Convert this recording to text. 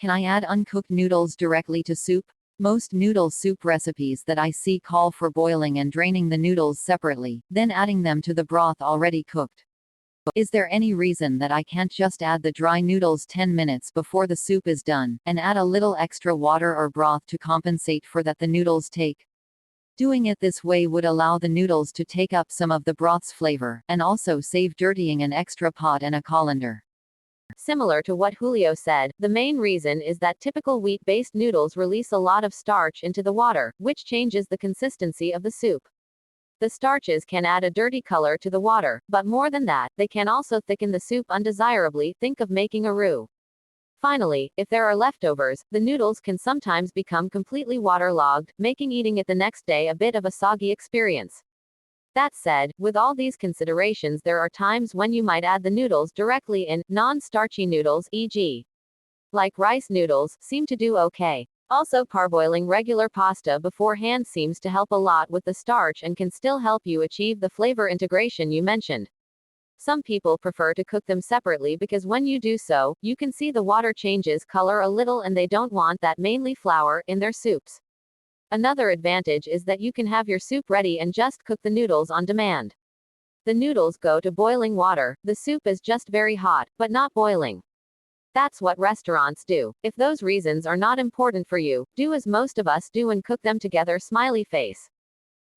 Can I add uncooked noodles directly to soup? Most noodle soup recipes that I see call for boiling and draining the noodles separately, then adding them to the broth already cooked. Is there any reason that I can't just add the dry noodles 10 minutes before the soup is done, and add a little extra water or broth to compensate for that the noodles take? Doing it this way would allow the noodles to take up some of the broth's flavor, and also save dirtying an extra pot and a colander. Similar to what Julio said, the main reason is that typical wheat-based noodles release a lot of starch into the water, which changes the consistency of the soup. The starches can add a dirty color to the water, but more than that, they can also thicken the soup undesirably. Think of making a roux. Finally, if there are leftovers, the noodles can sometimes become completely waterlogged, making eating it the next day a bit of a soggy experience. That said, with all these considerations, there are times when you might add the noodles directly in. Non-starchy noodles, e.g., like rice noodles, seem to do okay. Also, parboiling regular pasta beforehand seems to help a lot with the starch and can still help you achieve the flavor integration you mentioned. Some people prefer to cook them separately because when you do so, you can see the water changes color a little and they don't want that mainly flour in their soups. Another advantage is that you can have your soup ready and just cook the noodles on demand. The noodles go to boiling water, the soup is just very hot, but not boiling. That's what restaurants do. If those reasons are not important for you, do as most of us do and cook them together. Smiley face.